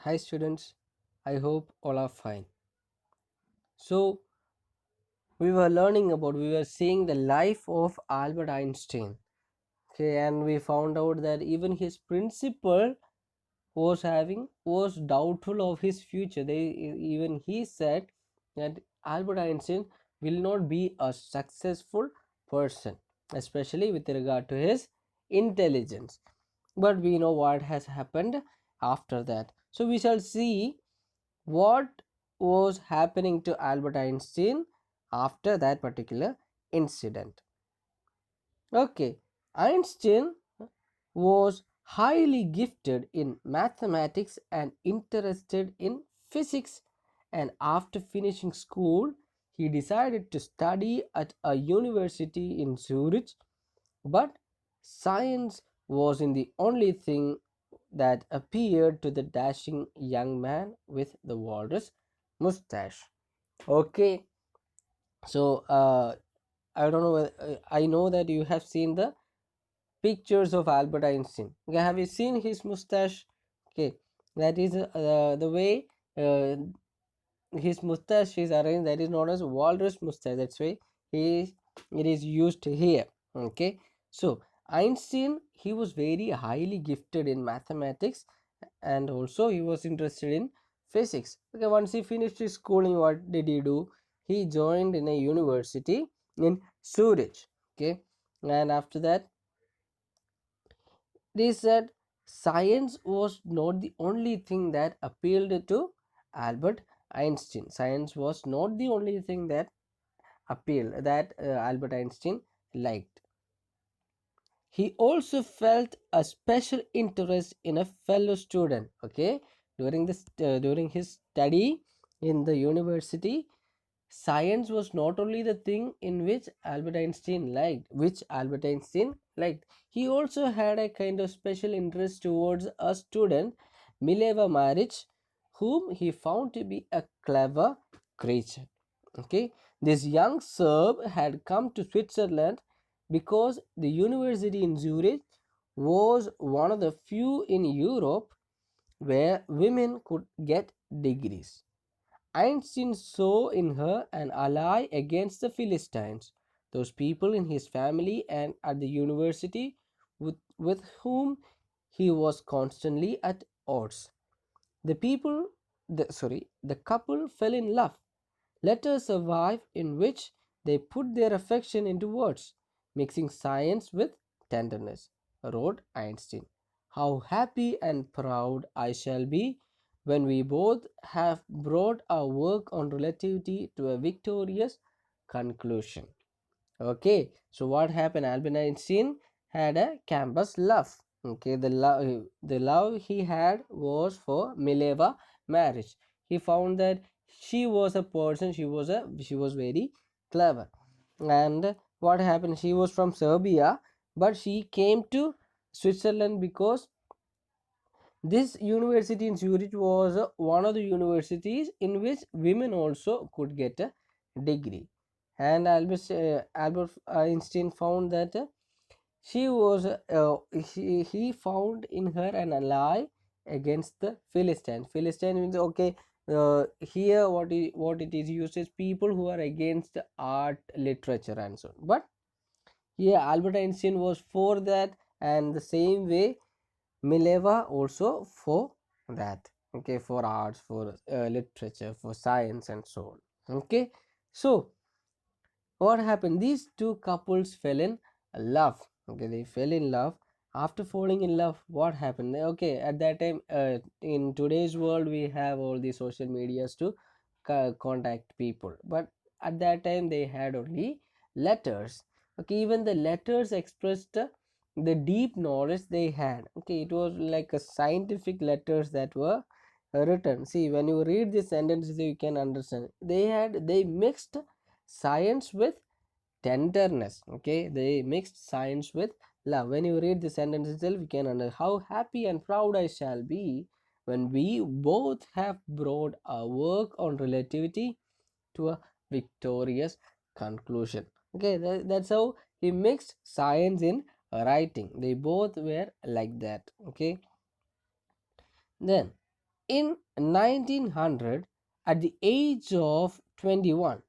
Hi students, I hope all are fine. So we were seeing the life of Albert Einstein. Okay, and we found out that even his principal was doubtful of his future. Even he said that Albert Einstein will not be a successful person, especially with regard to his intelligence. But we know what has happened after that. So we shall see what was happening to Albert Einstein after that particular incident. Okay, Einstein was highly gifted in mathematics and interested in physics, and after finishing school he decided to study at a university in Zurich, but science wasn't the only thing that appeared to the dashing young man with the walrus mustache. Okay, so I don't know, I know that you have seen the pictures of Albert Einstein. Okay, have you seen his mustache? Okay, that is the way his mustache is arranged. That is known as walrus mustache. That's why he it is used here. Okay, so Einstein, he was very highly gifted in mathematics, and also he was interested in physics. Okay, once he finished his schooling, what did he do? He joined in a university in Zurich. Okay, and after that they said science was not the only thing that appealed to Albert Einstein. Science was not the only thing that appealed that Albert Einstein liked. He also felt a special interest in a fellow student. Okay, during his study in the university, science was not only the thing in which Albert Einstein liked. He also had a kind of special interest towards a student, Mileva Maric, whom he found to be a clever creature. Okay, this young Serb had come to Switzerland because the university in Zurich was one of the few in Europe where women could get degrees. Einstein saw in her an ally against the Philistines, those people in his family and at the university with whom he was constantly at odds. The couple fell in love. Letters survive in which they put their affection into words, mixing science with tenderness, wrote Einstein. How happy and proud I shall be when we both have brought our work on relativity to a victorious conclusion. Okay, so what happened? Albert Einstein had a campus love. Okay, the love he had was for Mileva marriage. He found that she was a person, she was very clever. And what happened? She was from Serbia, but she came to Switzerland because this university in Zurich was one of the universities in which women also could get a degree. And Albert Einstein found that he found in her an ally against the Philistine. Philistine means, okay, here what it is used is people who are against art, literature, and so on. But here Albert Einstein was for that, and the same way Mileva also for that. Okay, for arts, for literature, for science, and so on. Okay, so what happened? These two couples fell in love. Okay, they fell in love. After falling in love, what happened? Okay, at that time, in today's world, we have all the social medias to contact people, but at that time they had only letters. Okay, even the letters expressed the deep knowledge they had. Okay, it was like a scientific letters that were written. See, when you read the sentences, you can understand they mixed science with tenderness. Okay, they mixed science with love. When you read the sentence itself, you can understand how happy and proud I shall be when we both have brought our work on relativity to a victorious conclusion. Okay, that's how he mixed science in writing. They both were like that. Okay, then In 1900, at the age of 21,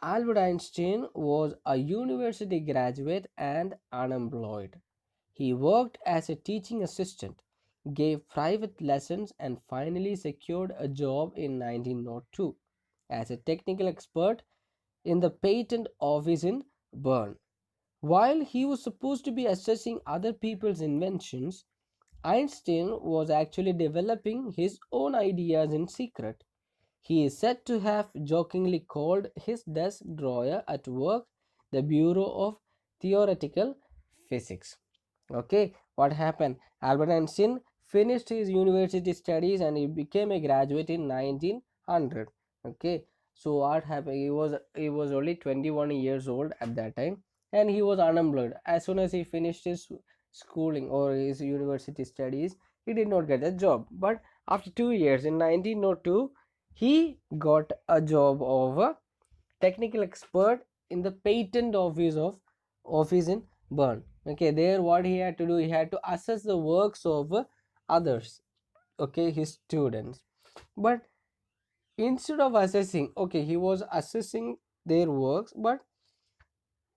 Albert Einstein was a university graduate and unemployed. He worked as a teaching assistant, gave private lessons, and finally secured a job in 1902 as a technical expert in the patent office in Bern. While he was supposed to be assessing other people's inventions, Einstein was actually developing his own ideas in secret. He is said to have jokingly called his desk drawer at work the Bureau of Theoretical Physics. Okay, what happened? Albert Einstein finished his university studies and he became a graduate in 1900. Okay, so what happened? He was only 21 years old at that time, and he was unemployed. As soon as he finished his schooling or his university studies, he did not get a job. But after 2 years, in 1902, he got a job of a technical expert in the patent office in Bern. Okay, there what he had to do, he had to assess the works of others, okay, his students. But instead of assessing, okay, he was assessing their works, but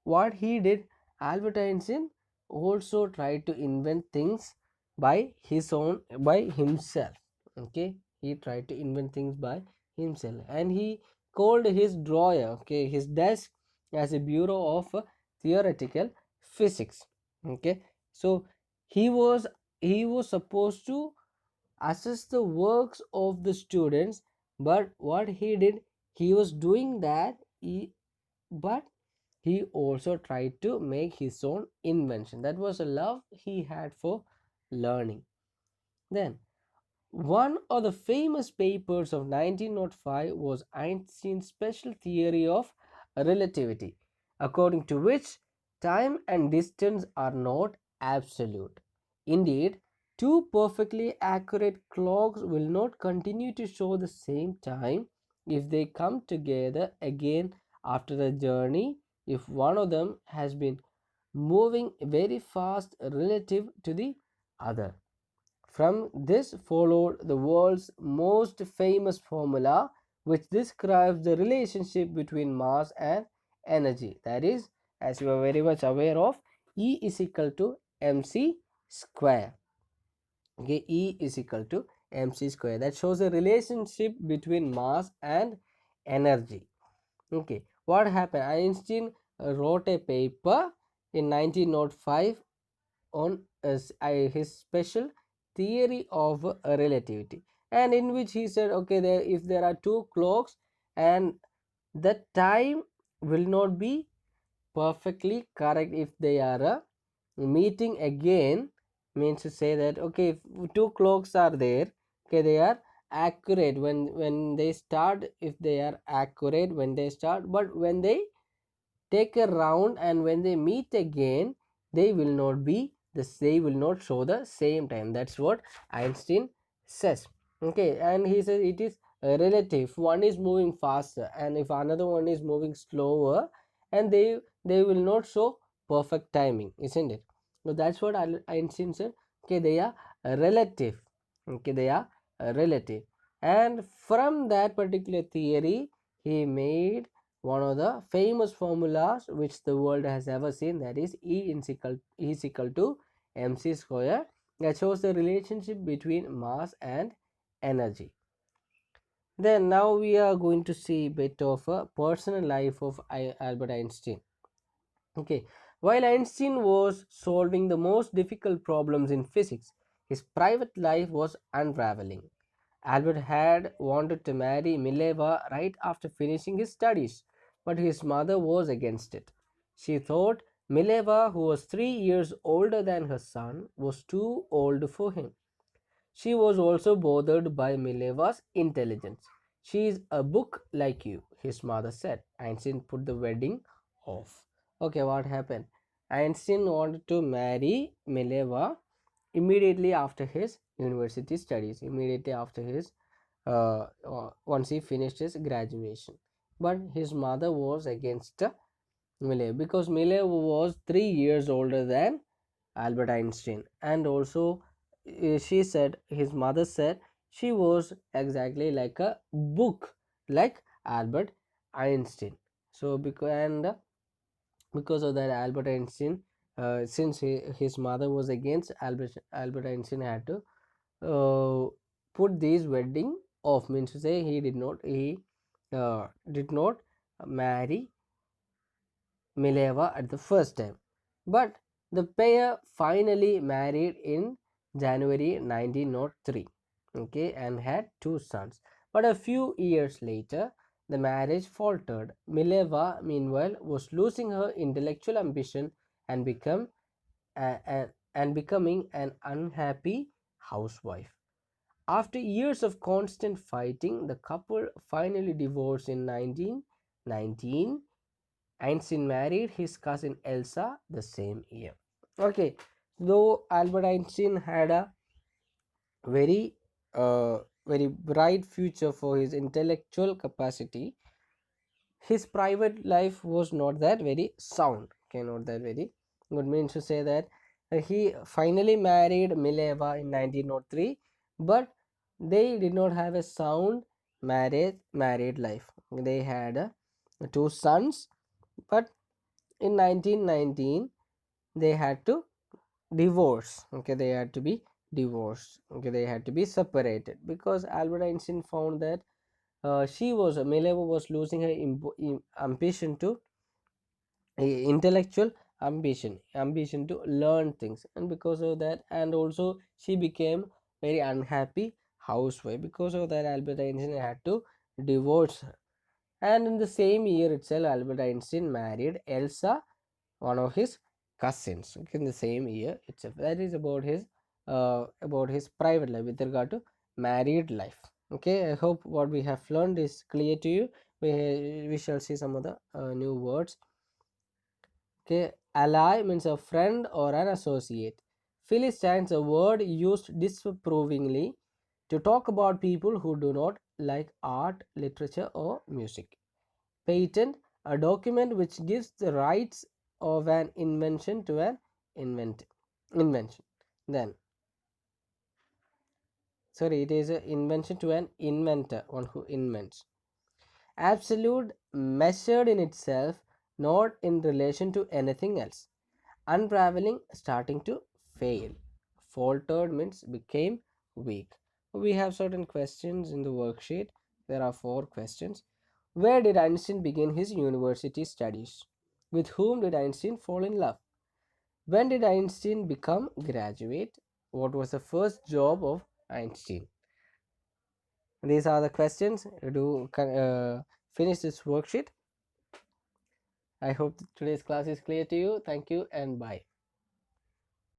what he did, Albert Einstein also tried to invent things by himself. Okay, he tried to invent things by himself, and he called his drawer, okay, his desk, as a bureau of theoretical physics. Okay, so he was supposed to assess the works of the students, but what he did, he was doing that, but he also tried to make his own invention. That was a love he had for learning. Then, one of the famous papers of 1905 was Einstein's special theory of relativity, according to which time and distance are not absolute. Indeed, two perfectly accurate clocks will not continue to show the same time if they come together again after a journey if one of them has been moving very fast relative to the other. From this followed the world's most famous formula, which describes the relationship between mass and energy. That is, as you are very much aware of, E is equal to mc square. Okay, E is equal to mc square. That shows the relationship between mass and energy. Okay, what happened? Einstein wrote a paper in 1905 on his special theory of relativity, and in which he said, okay, if there are two clocks and the time will not be perfectly correct if they are meeting again, means to say that, okay, if two clocks are there, okay, they are accurate when they start, if they are accurate when they start, but when they take a round and when they meet again, they will not be they will not show the same time. That's what Einstein says. Okay, and he says it is relative. One is moving faster and if another one is moving slower, and they will not show perfect timing, isn't it? So that's what Einstein said. Okay, they are relative. Okay, they are relative. And from that particular theory, he made one of the famous formulas which the world has ever seen, that is is equal to mc square, that shows the relationship between mass and energy. Then now we are going to see a bit of a personal life of Albert Einstein. Okay, while Einstein was solving the most difficult problems in physics, his private life was unraveling. Albert had wanted to marry Mileva right after finishing his studies, but his mother was against it. She thought Mileva, who was 3 years older than her son, was too old for him. She was also bothered by Mileva's intelligence. She is a book like you, his mother said. Einstein put the wedding off. Okay, what happened? Einstein wanted to marry Mileva immediately after his university studies, immediately after his once he finished his graduation. But his mother was against Mileva because Mileva was 3 years older than Albert Einstein, and also she said, his mother said, She was exactly like a book, like Albert Einstein. So because of that, Albert Einstein, since his mother was against Albert Einstein had to put these wedding off, means to say he did not marry Mileva at the first time. But the pair finally married in January 1903, okay, and had two sons. But a few years later, the marriage faltered. Mileva, meanwhile, was losing her intellectual ambition and becoming an unhappy housewife. After years of constant fighting, the couple finally divorced in 1919. Einstein married his cousin Elsa the same year. Okay, though Albert Einstein had a very very bright future for his intellectual capacity, his private life was not that very sound. Okay, not that very good. Means to say that he finally married Mileva in 1903, but they did not have a sound married life. They had two sons, but in 1919 they had to divorce. Okay, they had to be divorced. Okay, they had to be separated because Albert Einstein found that Mileva was losing her ambition to intellectual ambition to learn things, and because of that, and also she became very unhappy housewife. Because of that, Albert Einstein had to divorce her. And in the same year itself, Albert Einstein married Elsa, one of his cousins. Okay, in the same year itself. That is about his private life with regard to married life. Okay, I hope what we have learned is clear to you. We shall see some other new words. Okay, ally means a friend or an associate. Philistines, a word used disapprovingly to talk about people who do not like art, literature, or music. Patent, a document which gives the rights of an invention to an invention. Then, sorry, it is an invention to an inventor, one who invents. Absolute, measured in itself, not in relation to anything else. Unraveling, starting to fail. Faltered means became weak. We have certain questions in the worksheet. There are 4 questions. Where did Einstein begin his university studies? With whom did Einstein fall in love? When did Einstein become graduate? What was the first job of Einstein? These are the questions. Do finish this worksheet. I hope today's class is clear to you. Thank you and bye.